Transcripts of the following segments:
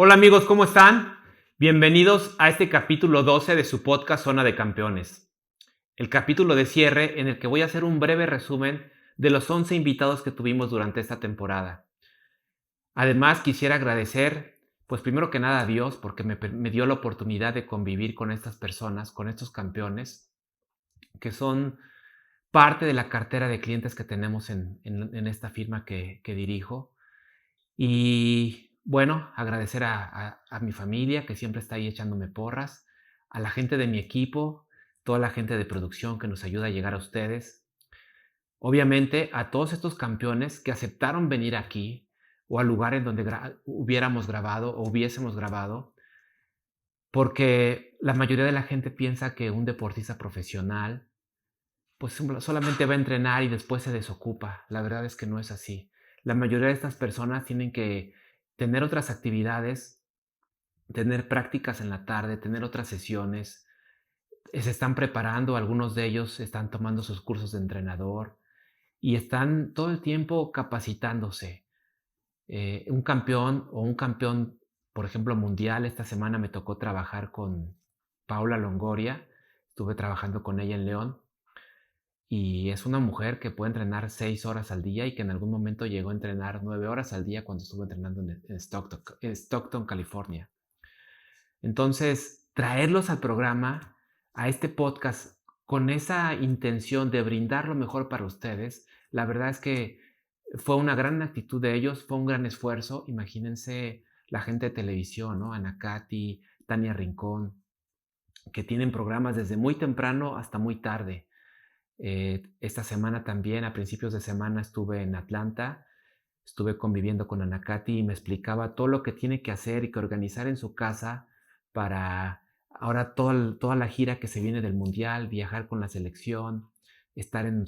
Hola amigos, ¿cómo están? Bienvenidos a este capítulo 12 de su podcast Zona de Campeones. El capítulo de cierre en el que voy a hacer un breve resumen de los 11 invitados que tuvimos durante esta temporada. Además, quisiera agradecer, pues primero que nada a Dios, porque me dio la oportunidad de convivir con estas personas, con estos campeones, que son parte de la cartera de clientes que tenemos en esta firma que dirijo. Y bueno, agradecer a mi familia que siempre está ahí echándome porras, a la gente de mi equipo, toda la gente de producción que nos ayuda a llegar a ustedes. Obviamente a todos estos campeones que aceptaron venir aquí o al lugar en donde hubiéramos grabado o hubiésemos grabado, porque la mayoría de la gente piensa que un deportista profesional pues solamente va a entrenar y después se desocupa. La verdad es que no es así. La mayoría de estas personas tienen que tener otras actividades, tener prácticas en la tarde, tener otras sesiones. Se están preparando, algunos de ellos están tomando sus cursos de entrenador y están todo el tiempo capacitándose. Un campeón, por ejemplo, mundial, esta semana me tocó trabajar con Paula Longoria, estuve trabajando con ella en León. Y es una mujer que puede entrenar 6 horas al día y que en algún momento llegó a entrenar 9 horas al día cuando estuvo entrenando en Stockton, California. Entonces, traerlos al programa, a este podcast, con esa intención de brindar lo mejor para ustedes, la verdad es que fue una gran actitud de ellos, fue un gran esfuerzo. Imagínense la gente de televisión, ¿no? Ana Katy, Tania Rincón, que tienen programas desde muy temprano hasta muy tarde. Esta semana también, a principios de semana, estuve en Atlanta, estuve conviviendo con Anacati y me explicaba todo lo que tiene que hacer y que organizar en su casa para ahora toda la gira que se viene del Mundial, viajar con la selección, estar en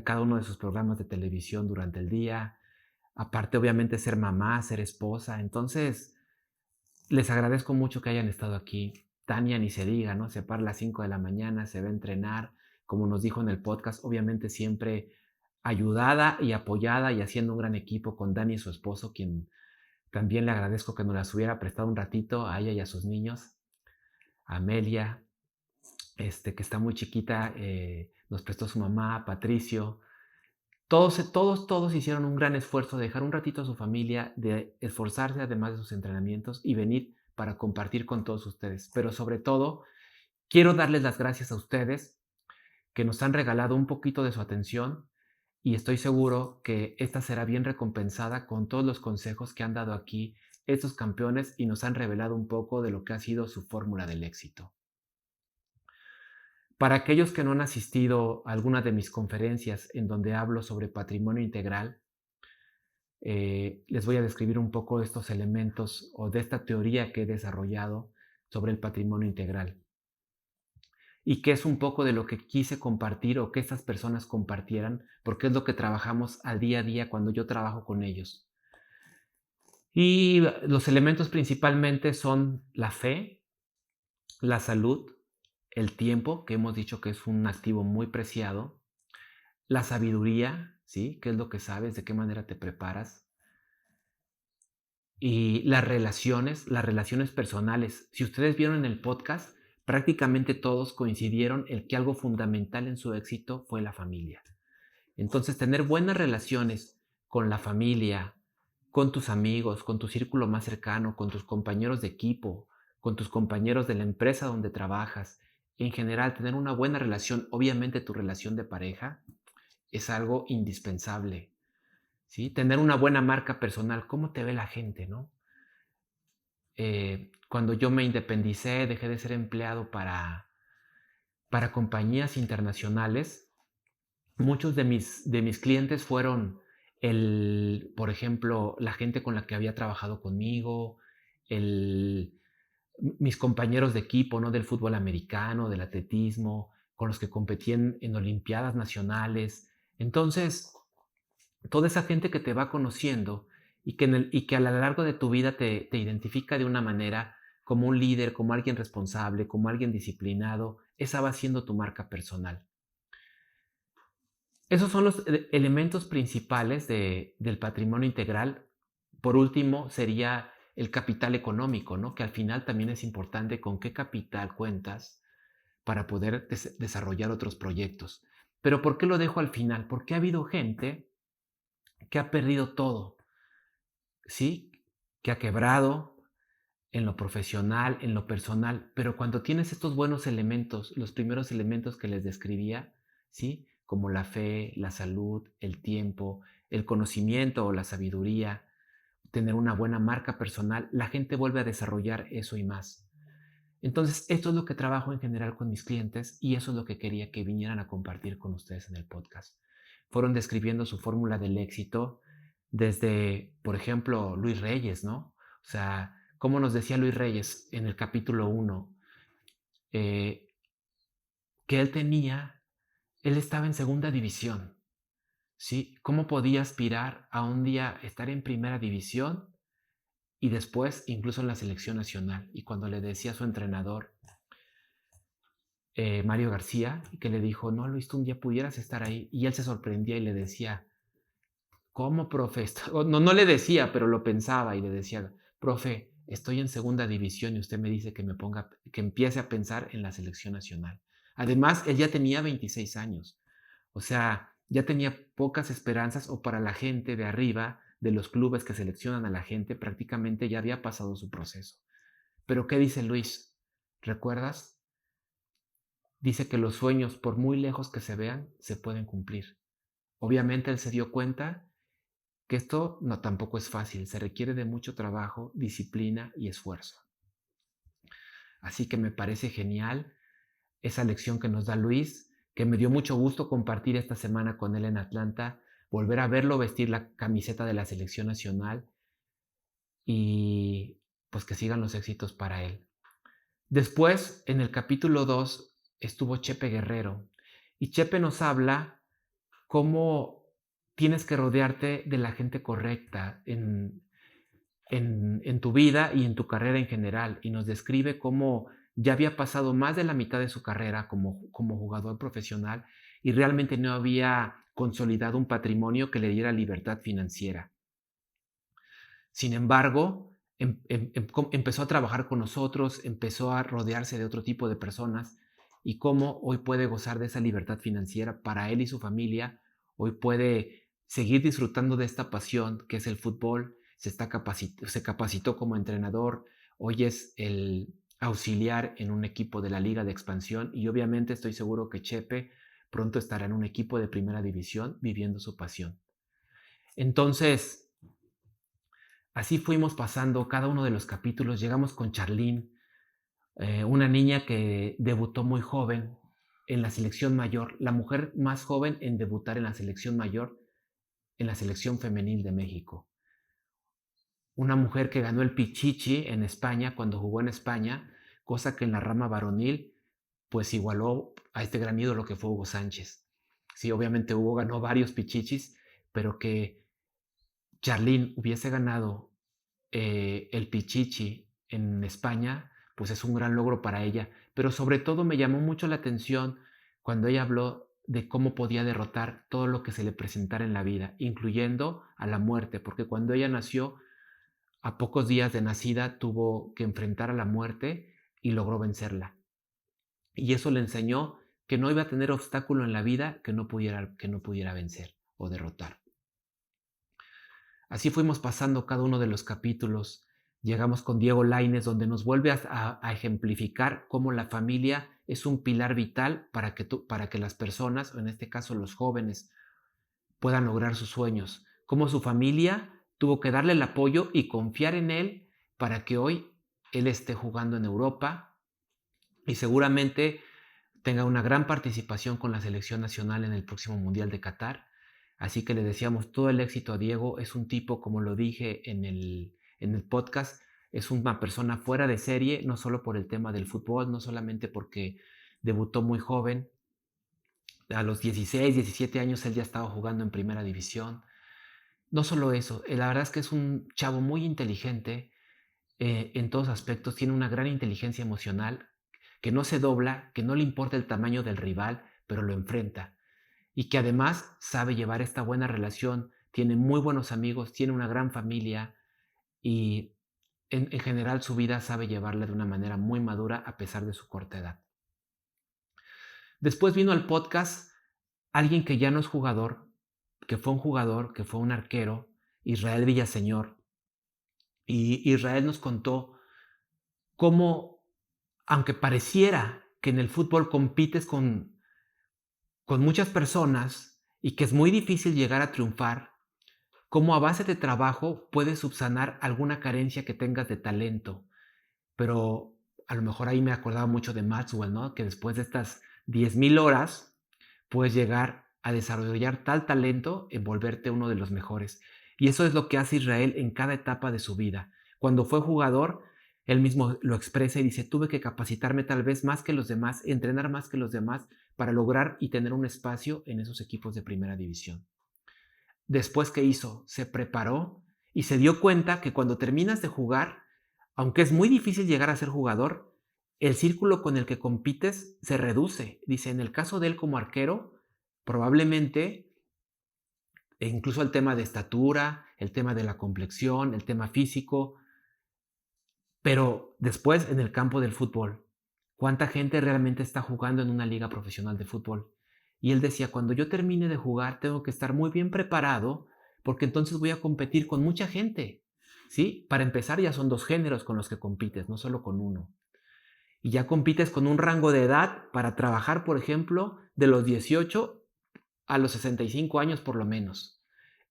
cada uno de sus programas de televisión durante el día, aparte obviamente ser mamá, ser esposa. Entonces, les agradezco mucho que hayan estado aquí. Tania ni se diga, ¿no? Se para a las 5 de la mañana, se va a entrenar, como nos dijo en el podcast, obviamente siempre ayudada y apoyada y haciendo un gran equipo con Dani y su esposo, quien también le agradezco que nos las hubiera prestado un ratito a ella y a sus niños. A Amelia, que está muy chiquita, nos prestó su mamá, Patricio. Todos hicieron un gran esfuerzo de dejar un ratito a su familia, de esforzarse además de sus entrenamientos y venir para compartir con todos ustedes. Pero sobre todo, quiero darles las gracias a ustedes que nos han regalado un poquito de su atención y estoy seguro que esta será bien recompensada con todos los consejos que han dado aquí estos campeones y nos han revelado un poco de lo que ha sido su fórmula del éxito. Para aquellos que no han asistido a alguna de mis conferencias en donde hablo sobre patrimonio integral, les voy a describir un poco estos elementos o de esta teoría que he desarrollado sobre el patrimonio integral y que es un poco de lo que quise compartir o que estas personas compartieran, porque es lo que trabajamos al día a día cuando yo trabajo con ellos. Y los elementos principalmente son la fe, la salud, el tiempo, que hemos dicho que es un activo muy preciado, la sabiduría, ¿sí? ¿Qué es lo que sabes? ¿De qué manera te preparas? Y las relaciones personales. Si ustedes vieron en el podcast, prácticamente todos coincidieron en que algo fundamental en su éxito fue la familia. Entonces, tener buenas relaciones con la familia, con tus amigos, con tu círculo más cercano, con tus compañeros de equipo, con tus compañeros de la empresa donde trabajas, en general, tener una buena relación, obviamente tu relación de pareja, es algo indispensable, ¿sí? Tener una buena marca personal, ¿cómo te ve la gente, no? Cuando yo me independicé, dejé de ser empleado para compañías internacionales. Muchos de mis clientes fueron por ejemplo, la gente con la que había trabajado conmigo, el, mis compañeros de equipo, ¿no? Del fútbol americano, del atletismo, con los que competí en olimpiadas nacionales. Entonces, toda esa gente que te va conociendo y que a lo largo de tu vida te identifica de una manera como un líder, como alguien responsable, como alguien disciplinado, esa va siendo tu marca personal. Esos son los elementos principales del patrimonio integral. Por último, sería el capital económico, ¿no? Que al final también es importante con qué capital cuentas para poder desarrollar otros proyectos. Pero ¿por qué lo dejo al final? Porque ha habido gente que ha perdido todo, ¿sí? Que ha quebrado en lo profesional, en lo personal, pero cuando tienes estos buenos elementos, los primeros elementos que les describía, ¿sí? Como la fe, la salud, el tiempo, el conocimiento o la sabiduría, tener una buena marca personal, la gente vuelve a desarrollar eso y más. Entonces, esto es lo que trabajo en general con mis clientes y eso es lo que quería que vinieran a compartir con ustedes en el podcast. Fueron describiendo su fórmula del éxito desde, por ejemplo, Luis Reyes, ¿no? O sea, como nos decía Luis Reyes en el capítulo 1, eh, que él estaba en segunda división, ¿sí? ¿Cómo podía aspirar a un día estar en primera división y después incluso en la selección nacional? Y cuando le decía a su entrenador, Mario García, que le dijo, no, Luis, tú un día pudieras estar ahí. Y él se sorprendía y le decía, ¿cómo, profe? No, no le decía, pero lo pensaba y le decía, profe, estoy en segunda división y usted me dice que que empiece a pensar en la selección nacional. Además, él ya tenía 26 años. O sea, ya tenía pocas esperanzas o para la gente de arriba, de los clubes que seleccionan a la gente, prácticamente ya había pasado su proceso. Pero ¿qué dice Luis? ¿Recuerdas? Dice que los sueños, por muy lejos que se vean, se pueden cumplir. Obviamente él se dio cuenta que esto no tampoco es fácil, se requiere de mucho trabajo, disciplina y esfuerzo. Así que me parece genial esa lección que nos da Luis, que me dio mucho gusto compartir esta semana con él en Atlanta, volver a verlo vestir la camiseta de la selección nacional y pues que sigan los éxitos para él. Después, en el capítulo 2, estuvo Chepe Guerrero y Chepe nos habla cómo tienes que rodearte de la gente correcta en tu vida y en tu carrera en general. Y nos describe cómo ya había pasado más de la mitad de su carrera como jugador profesional y realmente no había consolidado un patrimonio que le diera libertad financiera. Sin embargo, empezó a trabajar con nosotros, empezó a rodearse de otro tipo de personas y cómo hoy puede gozar de esa libertad financiera para él y su familia, hoy puede seguir disfrutando de esta pasión que es el fútbol, se capacitó como entrenador, hoy es el auxiliar en un equipo de la Liga de Expansión y obviamente estoy seguro que Chepe pronto estará en un equipo de primera división viviendo su pasión. Entonces, así fuimos pasando cada uno de los capítulos. Llegamos con Charlene, una niña que debutó muy joven en la selección mayor, la mujer más joven en debutar en la selección mayor, en la selección femenil de México. Una mujer que ganó el Pichichi en España cuando jugó en España, cosa que en la rama varonil pues igualó a este gran ídolo que fue Hugo Sánchez. Sí, obviamente Hugo ganó varios Pichichis, pero que Charlene hubiese ganado el Pichichi en España, pues es un gran logro para ella. Pero sobre todo me llamó mucho la atención cuando ella habló de cómo podía derrotar todo lo que se le presentara en la vida, incluyendo a la muerte, porque cuando ella nació, a pocos días de nacida, tuvo que enfrentar a la muerte y logró vencerla. Y eso le enseñó que no iba a tener obstáculo en la vida que no pudiera vencer o derrotar. Así fuimos pasando cada uno de los capítulos. Llegamos con Diego Lainez, donde nos vuelve a ejemplificar cómo la familia es un pilar vital para que las personas, o en este caso los jóvenes, puedan lograr sus sueños. Cómo su familia tuvo que darle el apoyo y confiar en él para que hoy él esté jugando en Europa y seguramente tenga una gran participación con la selección nacional en el próximo Mundial de Qatar. Así que le deseamos todo el éxito a Diego. Es un tipo, como lo dije en el podcast, es una persona fuera de serie, no solo por el tema del fútbol, no solamente porque debutó muy joven. A los 16, 17 años él ya estaba jugando en primera división. No solo eso, la verdad es que es un chavo muy inteligente en todos aspectos, tiene una gran inteligencia emocional, que no se dobla, que no le importa el tamaño del rival, pero lo enfrenta. Y que además sabe llevar esta buena relación, tiene muy buenos amigos, tiene una gran familia y en general su vida sabe llevarla de una manera muy madura a pesar de su corta edad. Después vino al podcast alguien que ya no es jugador, que fue un jugador, que fue un arquero, Israel Villaseñor. Y Israel nos contó cómo, aunque pareciera que en el fútbol compites con muchas personas y que es muy difícil llegar a triunfar, cómo a base de trabajo puedes subsanar alguna carencia que tengas de talento. Pero a lo mejor ahí me acordaba mucho de Maxwell, ¿no? Que después de estas 10,000 horas puedes llegar a desarrollar tal talento en volverte uno de los mejores. Y eso es lo que hace Israel en cada etapa de su vida. Cuando fue jugador, él mismo lo expresa y dice, tuve que capacitarme tal vez más que los demás, entrenar más que los demás para lograr y tener un espacio en esos equipos de primera división. Después, ¿qué hizo? Se preparó y se dio cuenta que cuando terminas de jugar, aunque es muy difícil llegar a ser jugador, el círculo con el que compites se reduce. Dice, en el caso de él como arquero, probablemente, e incluso el tema de estatura, el tema de la complexión, el tema físico, pero después en el campo del fútbol, ¿cuánta gente realmente está jugando en una liga profesional de fútbol? Y él decía, cuando yo termine de jugar, tengo que estar muy bien preparado, porque entonces voy a competir con mucha gente, ¿sí? Para empezar, ya son 2 géneros con los que compites, no solo con uno. Y ya compites con un rango de edad para trabajar, por ejemplo, de los 18 a los 65 años por lo menos.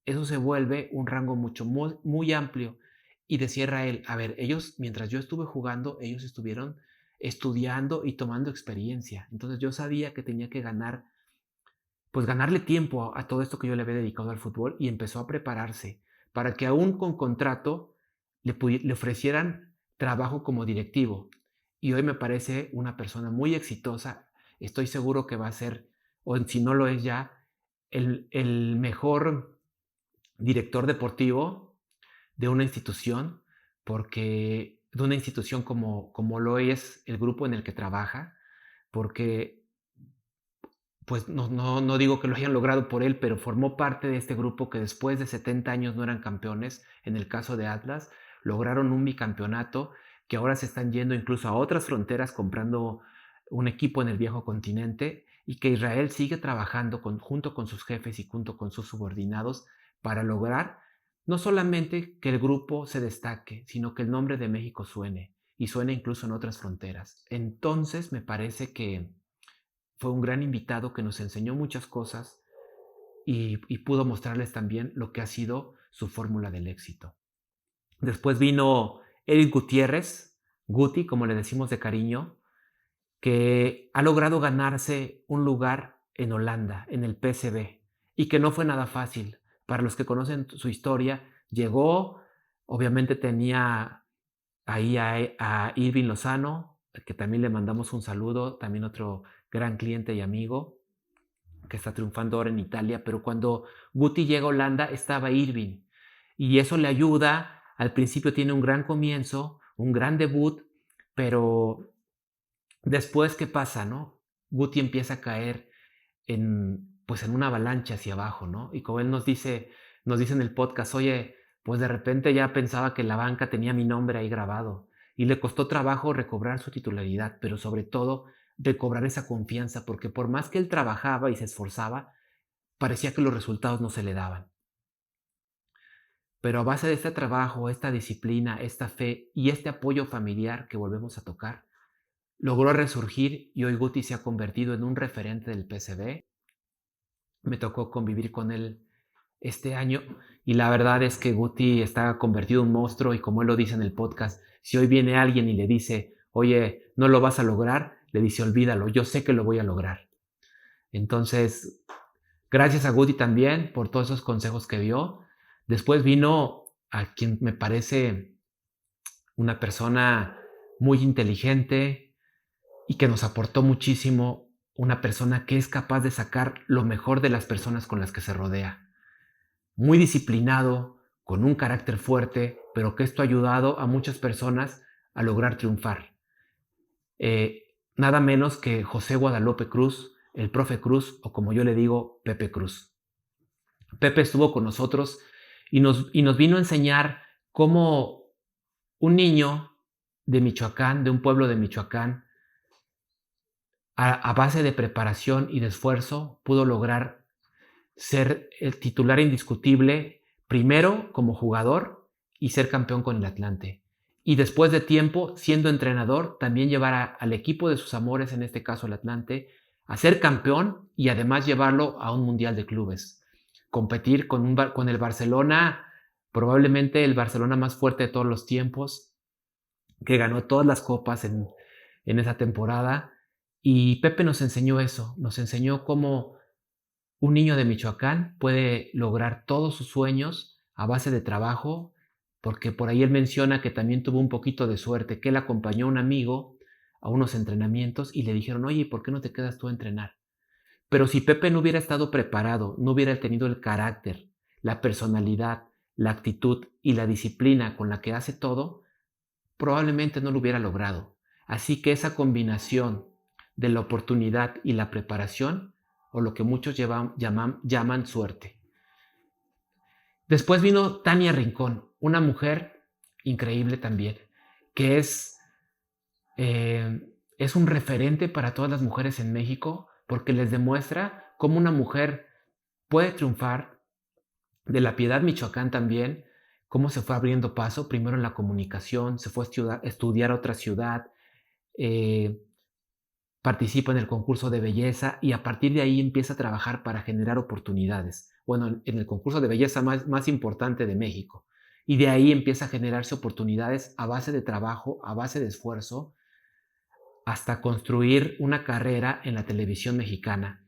Eso se vuelve un rango muy amplio. Y decía Israel, a ver, ellos, mientras yo estuve jugando, ellos estuvieron estudiando y tomando experiencia. Entonces yo sabía que tenía que ganarle tiempo a todo esto que yo le había dedicado al fútbol, y empezó a prepararse para que aún con contrato le ofrecieran trabajo como directivo. Y hoy me parece una persona muy exitosa. Estoy seguro que va a ser, o si no lo es ya, el mejor director deportivo de una institución, porque de una institución como lo es el grupo en el que trabaja, porque pues no digo que lo hayan logrado por él, pero formó parte de este grupo que después de 70 años no eran campeones. En el caso de Atlas, lograron un bicampeonato, que ahora se están yendo incluso a otras fronteras comprando un equipo en el viejo continente, y que Israel sigue trabajando junto con sus jefes y junto con sus subordinados para lograr no solamente que el grupo se destaque, sino que el nombre de México suene, y suene incluso en otras fronteras. Entonces me parece que fue un gran invitado que nos enseñó muchas cosas, y pudo mostrarles también lo que ha sido su fórmula del éxito. Después vino Eric Gutiérrez, Guti, como le decimos de cariño, que ha logrado ganarse un lugar en Holanda, en el PSV, y que no fue nada fácil. Para los que conocen su historia, llegó, obviamente tenía ahí a Irving Lozano, que también le mandamos un saludo, también otro gran cliente y amigo que está triunfando ahora en Italia. Pero cuando Guti llega a Holanda estaba Irving, y eso le ayuda. Al principio tiene un gran comienzo, un gran debut, pero después, ¿qué pasa, no? Guti empieza a caer pues en una avalancha hacia abajo, ¿no? Y como él nos dice en el podcast, oye, pues de repente ya pensaba que la banca tenía mi nombre ahí grabado, y le costó trabajo recobrar su titularidad, pero sobre todo recobrar esa confianza, porque por más que él trabajaba y se esforzaba, parecía que los resultados no se le daban. Pero a base de este trabajo, esta disciplina, esta fe y este apoyo familiar que volvemos a tocar, logró resurgir, y hoy Guti se ha convertido en un referente del PSV. Me tocó convivir con él este año, y la verdad es que Guti está convertido en un monstruo, y como él lo dice en el podcast, si hoy viene alguien y le dice, oye, no lo vas a lograr, le dice, olvídalo, yo sé que lo voy a lograr. Entonces, gracias a Guti también por todos esos consejos que dio. Después vino a quien me parece una persona muy inteligente y que nos aportó muchísimo, una persona que es capaz de sacar lo mejor de las personas con las que se rodea. Muy disciplinado, con un carácter fuerte, pero que esto ha ayudado a muchas personas a lograr triunfar. Nada menos que José Guadalupe Cruz, el profe Cruz, o como yo le digo, Pepe Cruz. Pepe estuvo con nosotros y nos vino a enseñar cómo un niño de Michoacán, de un pueblo de Michoacán, a base de preparación y de esfuerzo, pudo lograr ser el titular indiscutible, primero como jugador y ser campeón con el Atlante. Y después de tiempo, siendo entrenador, también llevar al equipo de sus amores, en este caso el Atlante, a ser campeón y además llevarlo a un mundial de clubes. Competir con el Barcelona, probablemente el Barcelona más fuerte de todos los tiempos, que ganó todas las copas en esa temporada. Y Pepe nos enseñó eso, nos enseñó cómo un niño de Michoacán puede lograr todos sus sueños a base de trabajo, porque por ahí él menciona que también tuvo un poquito de suerte, que él acompañó a un amigo a unos entrenamientos y le dijeron, oye, ¿por qué no te quedas tú a entrenar? Pero si Pepe no hubiera estado preparado, no hubiera tenido el carácter, la personalidad, la actitud y la disciplina con la que hace todo, probablemente no lo hubiera logrado. Así que esa combinación de la oportunidad y la preparación, o lo que muchos llaman suerte. Después vino Tania Rincón, una mujer increíble también, que es un referente para todas las mujeres en México, porque les demuestra cómo una mujer puede triunfar. De La Piedad, Michoacán también, cómo se fue abriendo paso, primero en la comunicación, se fue a estudiar a otra ciudad, eh, participa en el concurso de belleza y a partir de ahí empieza a trabajar para generar oportunidades. Bueno, en el concurso de belleza más importante de México. Y de ahí empieza a generarse oportunidades a base de trabajo, a base de esfuerzo, hasta construir una carrera en la televisión mexicana.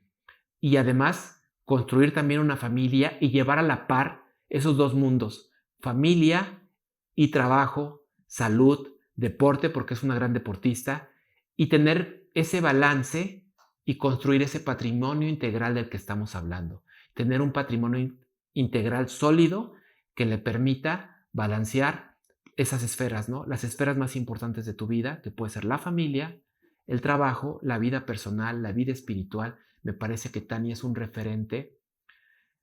Y además, construir también una familia y llevar a la par esos dos mundos, familia y trabajo, salud, deporte, porque es una gran deportista, y tener ese balance y construir ese patrimonio integral del que estamos hablando. Tener un patrimonio integral sólido que le permita balancear esas esferas, ¿no? Las esferas más importantes de tu vida, que puede ser la familia, el trabajo, la vida personal, la vida espiritual. Me parece que Tania es un referente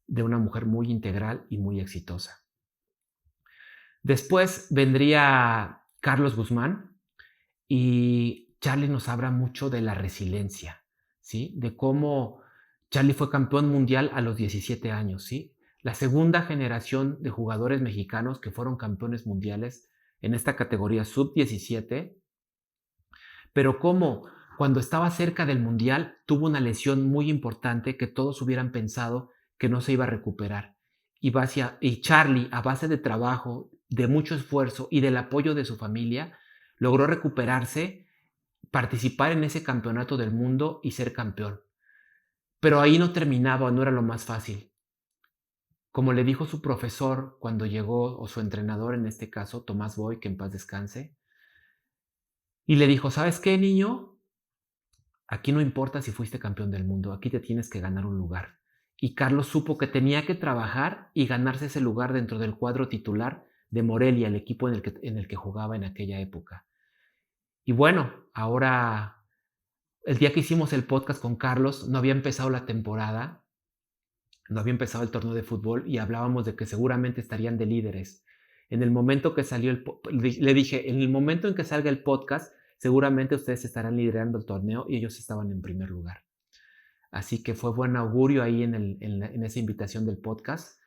de una mujer muy integral y muy exitosa. Después vendría Carlos Guzmán y Charly nos habla mucho de la resiliencia, ¿sí? De cómo Charly fue campeón mundial a los 17 años, ¿sí? La segunda generación de jugadores mexicanos que fueron campeones mundiales en esta categoría sub-17, pero cómo cuando estaba cerca del mundial tuvo una lesión muy importante que todos hubieran pensado que no se iba a recuperar. Y Charly, a base de trabajo, de mucho esfuerzo y del apoyo de su familia, logró recuperarse, participar en ese campeonato del mundo y ser campeón. Pero ahí no terminaba, no era lo más fácil. Como le dijo su profesor cuando llegó, o su entrenador en este caso, Tomás Boy, que en paz descanse, y le dijo, ¿sabes qué, niño? Aquí no importa si fuiste campeón del mundo, aquí te tienes que ganar un lugar. Y Carlos supo que tenía que trabajar y ganarse ese lugar dentro del cuadro titular de Morelia, el equipo en el que jugaba en aquella época. Y bueno, ahora, el día que hicimos el podcast con Carlos, no había empezado la temporada, no había empezado el torneo de fútbol y hablábamos de que seguramente estarían de líderes. En el momento que salió le dije, en el momento en que salga el podcast, seguramente ustedes estarán liderando el torneo y ellos estaban en primer lugar. Así que fue buen augurio ahí en esa invitación del podcast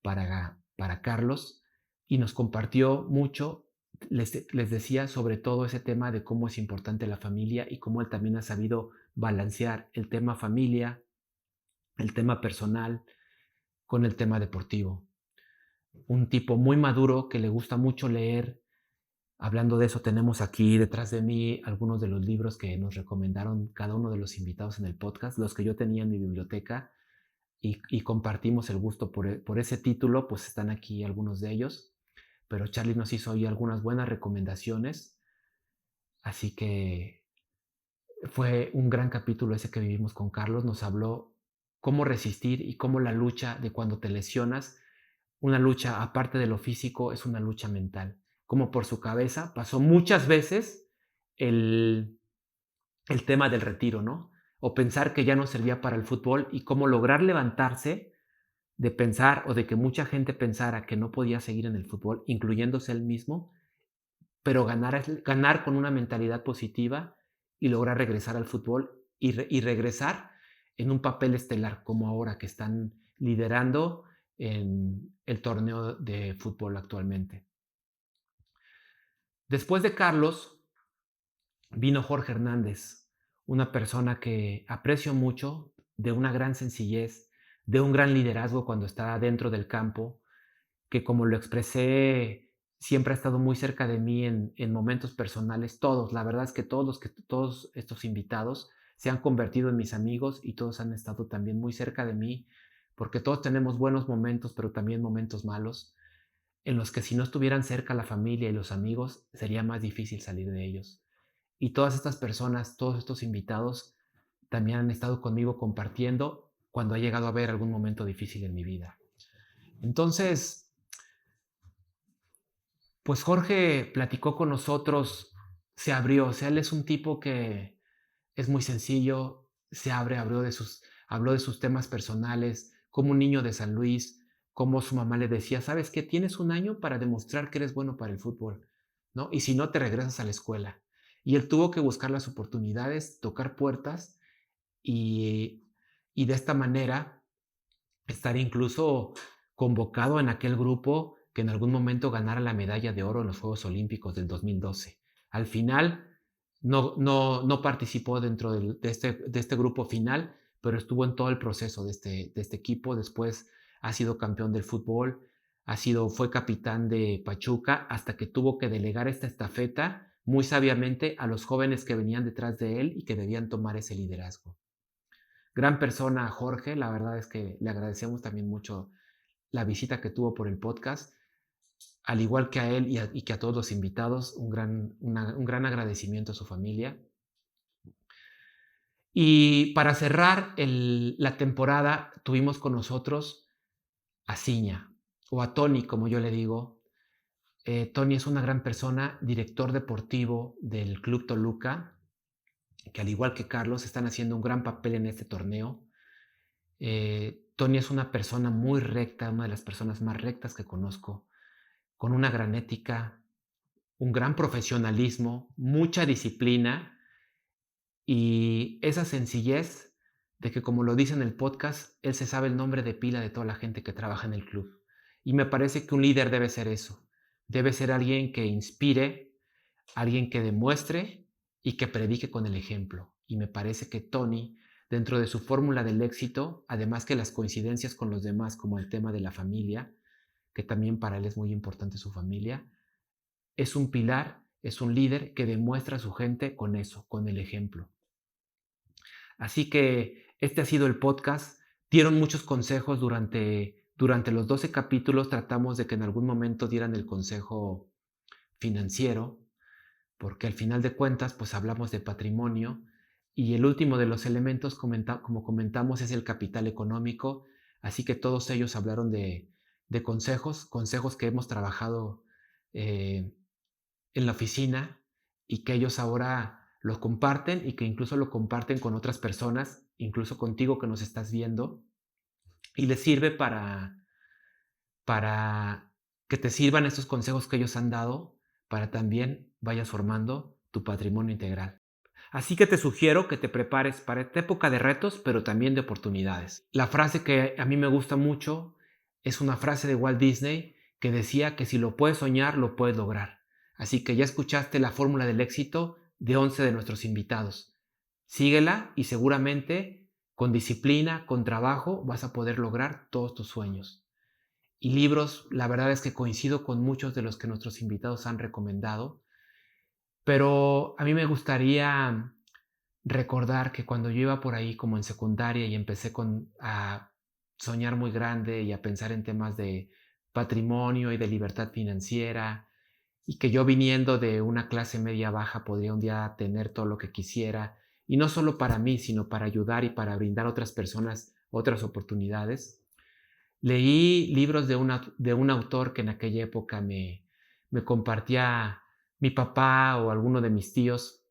para Carlos y nos compartió mucho. Les decía sobre todo ese tema de cómo es importante la familia y cómo él también ha sabido balancear el tema familia, el tema personal con el tema deportivo. Un tipo muy maduro que le gusta mucho leer. Hablando de eso, tenemos aquí detrás de mí algunos de los libros que nos recomendaron cada uno de los invitados en el podcast, los que yo tenía en mi biblioteca y compartimos el gusto por ese título, pues están aquí algunos de ellos, pero Charly nos hizo hoy algunas buenas recomendaciones, así que fue un gran capítulo ese que vivimos con Carlos, nos habló cómo resistir y cómo la lucha de cuando te lesionas, una lucha aparte de lo físico, es una lucha mental. Como por su cabeza pasó muchas veces el, el tema del retiro, ¿no? O pensar que ya no servía para el fútbol y cómo lograr levantarse de pensar o de que mucha gente pensara que no podía seguir en el fútbol, incluyéndose él mismo, pero ganar con una mentalidad positiva y lograr regresar al fútbol y regresar en un papel estelar, como ahora que están liderando en el torneo de fútbol actualmente. Después de Carlos, vino Jorge Hernández, una persona que aprecio mucho, de una gran sencillez, de un gran liderazgo cuando está dentro del campo, que como lo expresé, siempre ha estado muy cerca de mí en momentos personales, todos, la verdad es que todos estos invitados se han convertido en mis amigos y todos han estado también muy cerca de mí, porque todos tenemos buenos momentos, pero también momentos malos, en los que si no estuvieran cerca la familia y los amigos, sería más difícil salir de ellos. Y todas estas personas, todos estos invitados, también han estado conmigo compartiendo cuando ha llegado a haber algún momento difícil en mi vida. Entonces, pues Jorge platicó con nosotros, se abrió, o sea, él es un tipo que es muy sencillo, se abre, habló de sus temas personales, como un niño de San Luis, como su mamá le decía, ¿sabes qué? Tienes un año para demostrar que eres bueno para el fútbol, ¿no? Y si no, te regresas a la escuela. Y él tuvo que buscar las oportunidades, tocar puertas y, y de esta manera estar incluso convocado en aquel grupo que en algún momento ganara la medalla de oro en los Juegos Olímpicos del 2012. Al final no participó dentro de este grupo final, pero estuvo en todo el proceso de este equipo. Después ha sido campeón del fútbol, fue capitán de Pachuca hasta que tuvo que delegar esta estafeta muy sabiamente a los jóvenes que venían detrás de él y que debían tomar ese liderazgo. Gran persona Jorge, la verdad es que le agradecemos también mucho la visita que tuvo por el podcast, al igual que a él y que a todos los invitados, un gran agradecimiento a su familia. Y para cerrar la temporada, tuvimos con nosotros a Ciña, o a Tony, como yo le digo. Tony es una gran persona, director deportivo del Club Toluca, que al igual que Carlos, están haciendo un gran papel en este torneo. Tony es una persona muy recta, una de las personas más rectas que conozco, con una gran ética, un gran profesionalismo, mucha disciplina y esa sencillez de que, como lo dice en el podcast, él se sabe el nombre de pila de toda la gente que trabaja en el club. Y me parece que un líder debe ser eso. Debe ser alguien que inspire, alguien que demuestre y que predique con el ejemplo. Y me parece que Tony, dentro de su fórmula del éxito, además que las coincidencias con los demás, como el tema de la familia, que también para él es muy importante su familia, es un pilar, es un líder que demuestra a su gente con eso, con el ejemplo. Así que este ha sido el podcast. Dieron muchos consejos durante los 12 capítulos. Tratamos de que en algún momento dieran el consejo financiero, porque al final de cuentas, pues hablamos de patrimonio y el último de los elementos, como comentamos, es el capital económico. Así que todos ellos hablaron de consejos que hemos trabajado eh, en la oficina y que ellos ahora lo comparten y que incluso lo comparten con otras personas, incluso contigo que nos estás viendo, y les sirve para que te sirvan estos consejos que ellos han dado para también vayas formando tu patrimonio integral. Así que te sugiero que te prepares para esta época de retos, pero también de oportunidades. La frase que a mí me gusta mucho es una frase de Walt Disney que decía que si lo puedes soñar, lo puedes lograr. Así que ya escuchaste la fórmula del éxito de 11 de nuestros invitados. Síguela y seguramente con disciplina, con trabajo, vas a poder lograr todos tus sueños. Y libros, la verdad es que coincido con muchos de los que nuestros invitados han recomendado, pero a mí me gustaría recordar que cuando yo iba por ahí como en secundaria y empecé a soñar muy grande y a pensar en temas de patrimonio y de libertad financiera, y que yo viniendo de una clase media baja podría un día tener todo lo que quisiera, y no solo para mí, sino para ayudar y para brindar a otras personas otras oportunidades. Leí libros de un autor que en aquella época me compartía mi papá o alguno de mis tíos,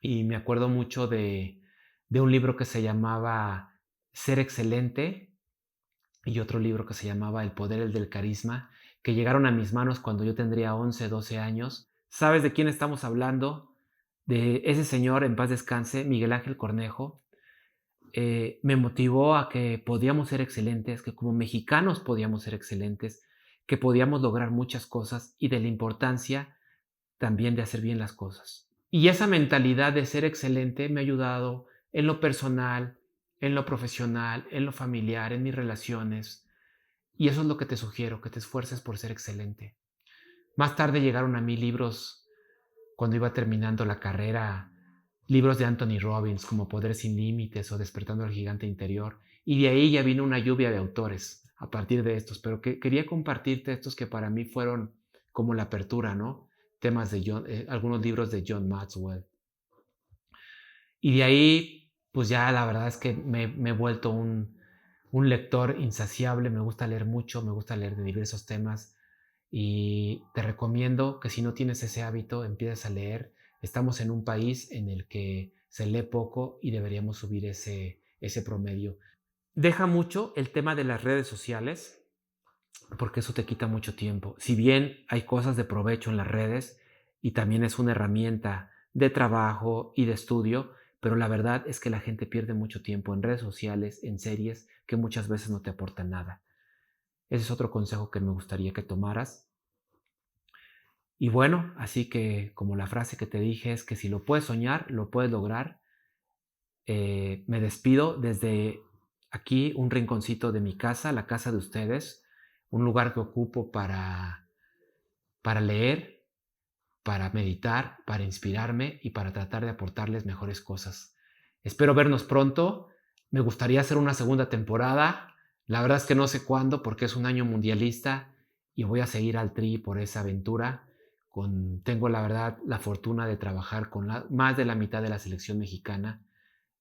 y me acuerdo mucho de un libro que se llamaba Ser Excelente y otro libro que se llamaba El Poder del Carisma, que llegaron a mis manos cuando yo tendría 11, 12 años. ¿Sabes de quién estamos hablando? De ese señor, en paz descanse, Miguel Ángel Cornejo. Me motivó a que podíamos ser excelentes, que como mexicanos podíamos ser excelentes, que podíamos lograr muchas cosas y de la importancia también de hacer bien las cosas. Y esa mentalidad de ser excelente me ha ayudado en lo personal, en lo profesional, en lo familiar, en mis relaciones. Y eso es lo que te sugiero, que te esfuerces por ser excelente. Más tarde llegaron a mí libros cuando iba terminando la carrera, libros de Anthony Robbins como Poder sin Límites o Despertando al Gigante Interior. Y de ahí ya vino una lluvia de autores a partir de estos, pero que quería compartirte estos que para mí fueron como la apertura, ¿no? Temas de algunos libros de John Maxwell. Y de ahí, pues ya la verdad es que me he vuelto un lector insaciable, me gusta leer mucho, me gusta leer de diversos temas y te recomiendo que si no tienes ese hábito, empieces a leer. Estamos en un país en el que se lee poco y deberíamos subir ese promedio. Deja mucho el tema de las redes sociales, porque eso te quita mucho tiempo. Si bien hay cosas de provecho en las redes y también es una herramienta de trabajo y de estudio, pero la verdad es que la gente pierde mucho tiempo en redes sociales, en series que muchas veces no te aportan nada. Ese es otro consejo que me gustaría que tomaras. Y bueno, así que como la frase que te dije es que si lo puedes soñar, lo puedes lograr. Me despido desde aquí, un rinconcito de mi casa, la casa de ustedes, un lugar que ocupo para leer, para meditar, para inspirarme y para tratar de aportarles mejores cosas. Espero vernos pronto. Me gustaría hacer una segunda temporada. La verdad es que no sé cuándo porque es un año mundialista y voy a seguir al Tri por esa aventura. Tengo la verdad la fortuna de trabajar con más de la mitad de la selección mexicana,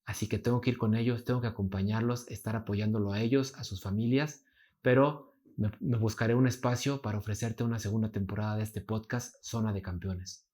así que tengo que ir con ellos, tengo que acompañarlos, estar apoyándolo a ellos, a sus familias, pero me buscaré un espacio para ofrecerte una segunda temporada de este podcast, Zona de Campeones.